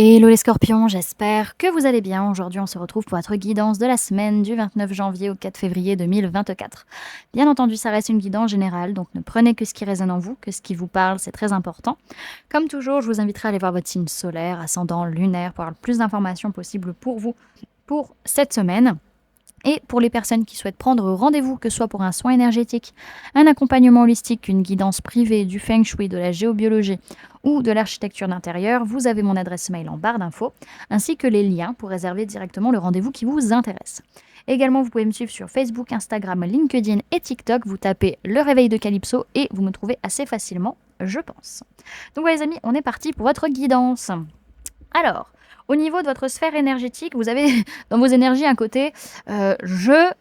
Hello les scorpions, j'espère que vous allez bien. Aujourd'hui, on se retrouve pour votre guidance de la semaine du 29 janvier au 4 février 2024. Bien entendu, ça reste une guidance générale, donc ne prenez que ce qui résonne en vous, que ce qui vous parle, c'est très important. Comme toujours, je vous inviterai à aller voir votre signe solaire, ascendant, lunaire, pour avoir le plus d'informations possible pour vous pour cette semaine. Et pour les personnes qui souhaitent prendre rendez-vous, que ce soit pour un soin énergétique, un accompagnement holistique, une guidance privée, du feng shui, de la géobiologie ou de l'architecture d'intérieur, vous avez mon adresse mail en barre d'infos, ainsi que les liens pour réserver directement le rendez-vous qui vous intéresse. Également, vous pouvez me suivre sur Facebook, Instagram, LinkedIn et TikTok. Vous tapez Le Réveil de Calypso et vous me trouvez assez facilement, je pense. Donc voilà les amis, on est parti pour votre guidance. Alors, au niveau de votre sphère énergétique, vous avez dans vos énergies un côté je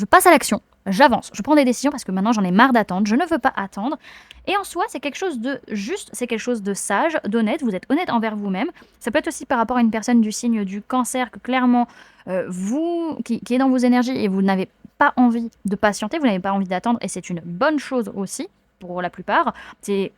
passe à l'action, j'avance, je prends des décisions parce que maintenant j'en ai marre d'attendre, je ne veux pas attendre. Et en soi, c'est quelque chose de juste, c'est quelque chose de sage, d'honnête, vous êtes honnête envers vous-même. Ça peut être aussi par rapport à une personne du signe du cancer que clairement, qui est dans vos énergies et vous n'avez pas envie de patienter, vous n'avez pas envie d'attendre et c'est une bonne chose aussi. Pour la plupart,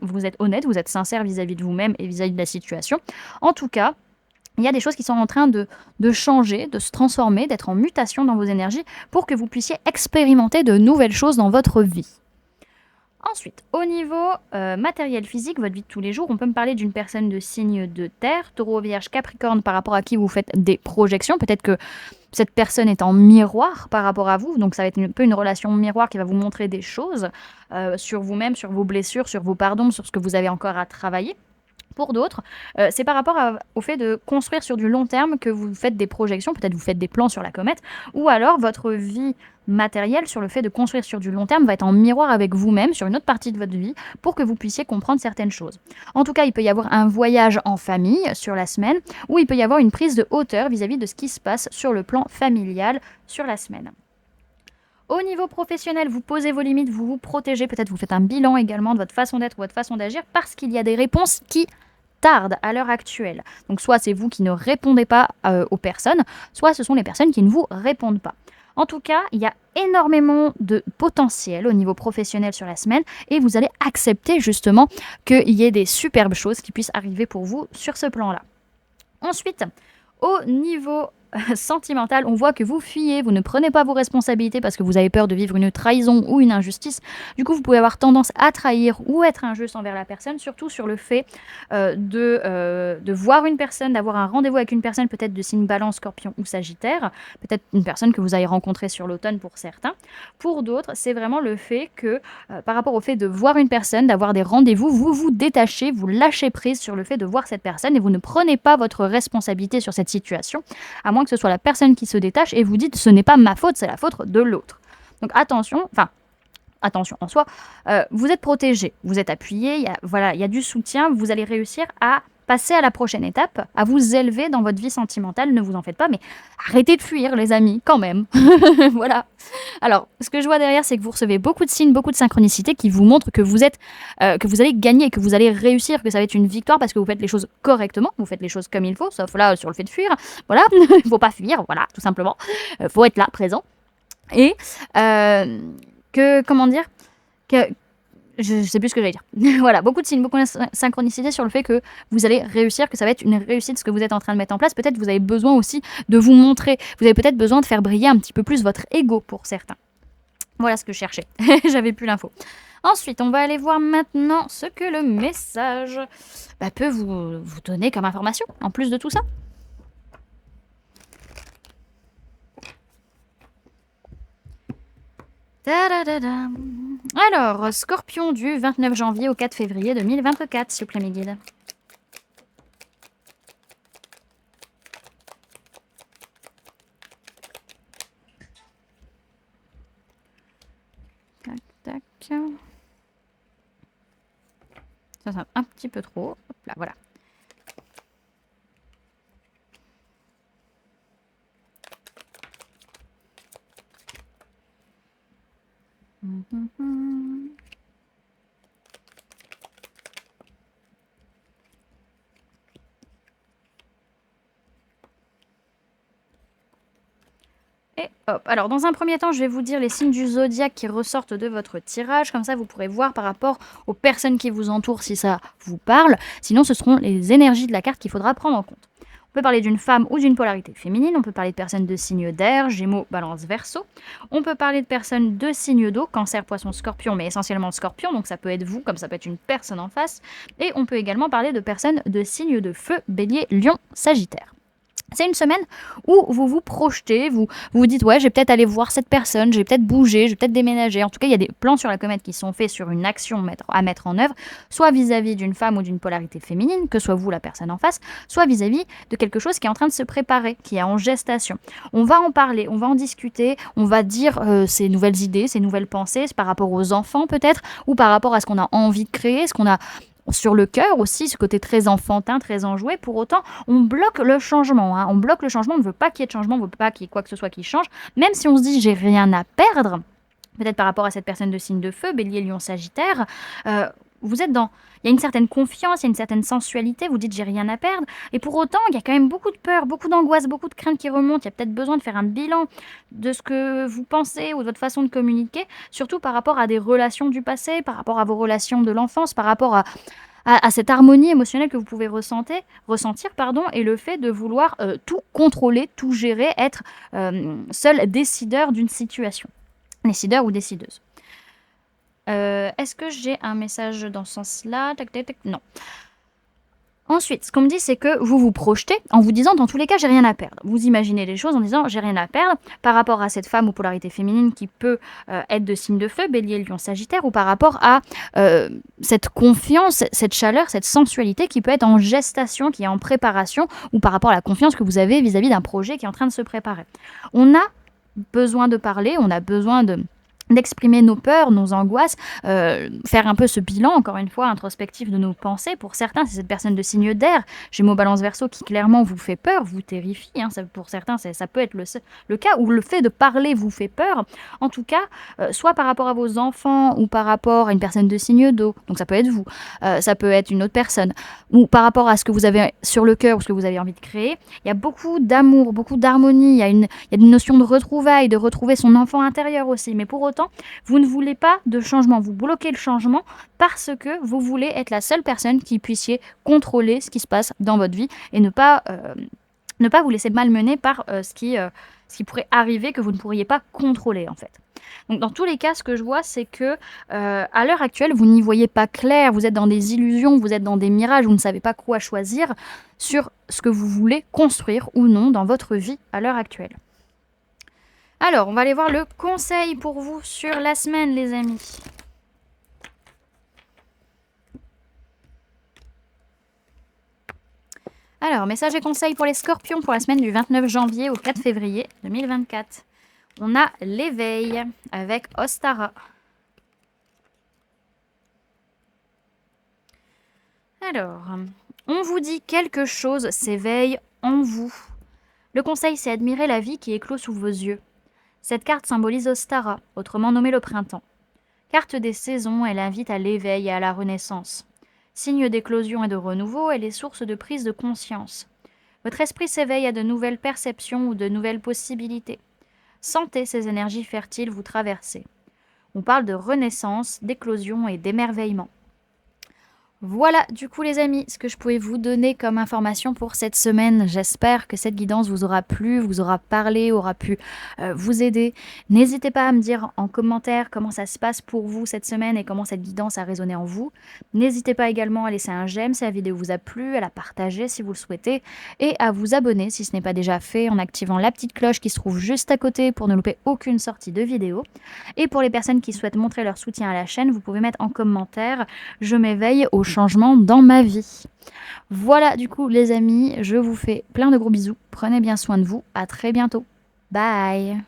vous êtes honnête, vous êtes sincère vis-à-vis de vous-même et vis-à-vis de la situation. En tout cas, il y a des choses qui sont en train de changer, de se transformer, d'être en mutation dans vos énergies pour que vous puissiez expérimenter de nouvelles choses dans votre vie. Ensuite, au niveau matériel physique, votre vie de tous les jours, on peut me parler d'une personne de signe de terre, taureau, vierge, capricorne, par rapport à qui vous faites des projections. Peut-être que cette personne est en miroir par rapport à vous, donc ça va être un peu une relation miroir qui va vous montrer des choses sur vous-même, sur vos blessures, sur vos pardons, sur ce que vous avez encore à travailler. Pour d'autres, c'est par rapport au fait de construire sur du long terme que vous faites des projections, peut-être vous faites des plans sur la comète, ou alors votre vie matérielle sur le fait de construire sur du long terme va être en miroir avec vous-même sur une autre partie de votre vie pour que vous puissiez comprendre certaines choses. En tout cas, il peut y avoir un voyage en famille sur la semaine, ou il peut y avoir une prise de hauteur vis-à-vis de ce qui se passe sur le plan familial sur la semaine. Au niveau professionnel, vous posez vos limites, vous vous protégez, peut-être vous faites un bilan également de votre façon d'être ou votre façon d'agir parce qu'il y a des réponses qui tardent à l'heure actuelle. Donc soit c'est vous qui ne répondez pas aux personnes, soit ce sont les personnes qui ne vous répondent pas. En tout cas, il y a énormément de potentiel au niveau professionnel sur la semaine et vous allez accepter justement qu'il y ait des superbes choses qui puissent arriver pour vous sur ce plan-là. Ensuite, au niveau sentimental, on voit que vous fuyez, vous ne prenez pas vos responsabilités parce que vous avez peur de vivre une trahison ou une injustice. Du coup, vous pouvez avoir tendance à trahir ou être injuste envers la personne, surtout sur le fait de voir une personne, d'avoir un rendez-vous avec une personne peut-être de signe balance, scorpion ou sagittaire, peut-être une personne que vous avez rencontrée sur l'automne pour certains. Pour d'autres, c'est vraiment le fait que par rapport au fait de voir une personne, d'avoir des rendez-vous, vous vous détachez, vous lâchez prise sur le fait de voir cette personne et vous ne prenez pas votre responsabilité sur cette situation, à moins que ce soit la personne qui se détache et vous dites ce n'est pas ma faute, c'est la faute de l'autre. Donc attention en soi, vous êtes protégé, vous êtes appuyé, il y a du soutien, vous allez réussir à passer à la prochaine étape, à vous élever dans votre vie sentimentale, ne vous en faites pas, mais arrêtez de fuir les amis, quand même. Voilà. Alors, ce que je vois derrière, c'est que vous recevez beaucoup de signes, beaucoup de synchronicités qui vous montrent que vous allez gagner, que vous allez réussir, que ça va être une victoire parce que vous faites les choses correctement, vous faites les choses comme il faut, sauf là sur le fait de fuir. Voilà, il faut pas fuir, voilà, tout simplement. Faut être là, présent. Et comment dire, que je sais plus ce que j'allais dire. Voilà, beaucoup de signes, beaucoup de synchronicité sur le fait que vous allez réussir, que ça va être une réussite ce que vous êtes en train de mettre en place. Peut-être vous avez besoin aussi de vous montrer. Vous avez peut-être besoin de faire briller un petit peu plus votre ego pour certains. Voilà ce que je cherchais. J'avais plus l'info. Ensuite, on va aller voir maintenant ce que le message peut vous donner comme information, en plus de tout ça. Ta-da-da-da. Alors, Scorpion du 29 janvier au 4 février 2024, s'il vous plaît, mes guides. Tac, tac. Ça c'est un petit peu trop. Hop là, voilà. Et Hop, alors dans un premier temps, je vais vous dire les signes du zodiaque qui ressortent de votre tirage. Comme ça, vous pourrez voir par rapport aux personnes qui vous entourent si ça vous parle. Sinon, ce seront les énergies de la carte qu'il faudra prendre en compte. On peut parler d'une femme ou d'une polarité féminine. On peut parler de personnes de signes d'air, Gémeaux, Balance, Verseau. On peut parler de personnes de signes d'eau, Cancer, Poisson, Scorpion, mais essentiellement Scorpion. Donc ça peut être vous, comme ça peut être une personne en face. Et on peut également parler de personnes de signes de feu, Bélier, Lion, Sagittaire. C'est une semaine où vous vous projetez, vous dites ouais, je vais peut-être aller voir cette personne, je vais peut-être bouger, je vais peut-être déménager. En tout cas, il y a des plans sur la comète qui sont faits sur une action à mettre en œuvre, soit vis-à-vis d'une femme ou d'une polarité féminine, que soit vous la personne en face, soit vis-à-vis de quelque chose qui est en train de se préparer, qui est en gestation. On va en parler, on va en discuter, on va dire ces nouvelles idées, ces nouvelles pensées, par rapport aux enfants peut-être, ou par rapport à ce qu'on a envie de créer, ce qu'on a sur le cœur aussi, ce côté très enfantin, très enjoué. Pour autant, on bloque le changement. On bloque le changement, on ne veut pas qu'il y ait de changement, on ne veut pas qu'il y ait quoi que ce soit qui change. Même si on se dit j'ai rien à perdre, peut-être par rapport à cette personne de signe de feu, Bélier, Lion, Sagittaire, vous êtes dans... Il y a une certaine confiance, il y a une certaine sensualité, vous dites j'ai rien à perdre. Et pour autant, il y a quand même beaucoup de peur, beaucoup d'angoisse, beaucoup de crainte qui remontent. Il y a peut-être besoin de faire un bilan de ce que vous pensez ou de votre façon de communiquer, surtout par rapport à des relations du passé, par rapport à vos relations de l'enfance, par rapport à cette harmonie émotionnelle que vous pouvez ressentir, et le fait de vouloir tout contrôler, tout gérer, être seul décideur d'une situation. Décideur ou décideuse. Est-ce que j'ai un message dans ce sens-là? Tac, tac, tac. Non. Ensuite, ce qu'on me dit, c'est que vous vous projetez en vous disant, dans tous les cas, j'ai rien à perdre. Vous imaginez les choses en disant, j'ai rien à perdre par rapport à cette femme ou polarité féminine qui peut être de signe de feu, Bélier, Lion, Sagittaire, ou par rapport à cette confiance, cette chaleur, cette sensualité qui peut être en gestation, qui est en préparation, ou par rapport à la confiance que vous avez vis-à-vis d'un projet qui est en train de se préparer. On a besoin de parler, on a besoin d'exprimer nos peurs, nos angoisses, faire un peu ce bilan, encore une fois, introspectif de nos pensées. Pour certains, c'est cette personne de signe d'air, Gémeaux, Balance, Verseau, qui clairement vous fait peur, vous terrifie. Pour certains, ça peut être le cas où le fait de parler vous fait peur. En tout cas, soit par rapport à vos enfants ou par rapport à une personne de signe d'eau, donc ça peut être vous, ça peut être une autre personne, ou par rapport à ce que vous avez sur le cœur ou ce que vous avez envie de créer. Il y a beaucoup d'amour, beaucoup d'harmonie, il y a une notion de retrouvailles, de retrouver son enfant intérieur aussi, mais pour autant, vous ne voulez pas de changement, vous bloquez le changement parce que vous voulez être la seule personne qui puissiez contrôler ce qui se passe dans votre vie et ne pas vous laisser malmener par ce qui pourrait arriver que vous ne pourriez pas contrôler en fait. Donc dans tous les cas, ce que je vois, c'est que à l'heure actuelle, vous n'y voyez pas clair, vous êtes dans des illusions, vous êtes dans des mirages, vous ne savez pas quoi choisir sur ce que vous voulez construire ou non dans votre vie à l'heure actuelle. Alors, on va aller voir le conseil pour vous sur la semaine, les amis. Alors, message et conseil pour les scorpions pour la semaine du 29 janvier au 4 février 2024. On a l'éveil avec Ostara. Alors, on vous dit quelque chose s'éveille en vous. Le conseil, c'est admirer la vie qui éclot sous vos yeux. Cette carte symbolise Ostara, autrement nommée le printemps. Carte des saisons, elle invite à l'éveil et à la renaissance. Signe d'éclosion et de renouveau, elle est source de prise de conscience. Votre esprit s'éveille à de nouvelles perceptions ou de nouvelles possibilités. Sentez ces énergies fertiles vous traverser. On parle de renaissance, d'éclosion et d'émerveillement. Voilà, du coup les amis, ce que je pouvais vous donner comme information pour cette semaine. J'espère que cette guidance vous aura plu, vous aura parlé, aura pu vous aider. N'hésitez pas à me dire en commentaire comment ça se passe pour vous cette semaine et comment cette guidance a résonné en vous. N'hésitez pas également à laisser un j'aime si la vidéo vous a plu, à la partager si vous le souhaitez et à vous abonner si ce n'est pas déjà fait en activant la petite cloche qui se trouve juste à côté pour ne louper aucune sortie de vidéo. Et pour les personnes qui souhaitent montrer leur soutien à la chaîne, vous pouvez mettre en commentaire « Je m'éveille au changement dans ma vie ». Voilà du coup les amis, je vous fais plein de gros bisous, prenez bien soin de vous, à très bientôt, bye.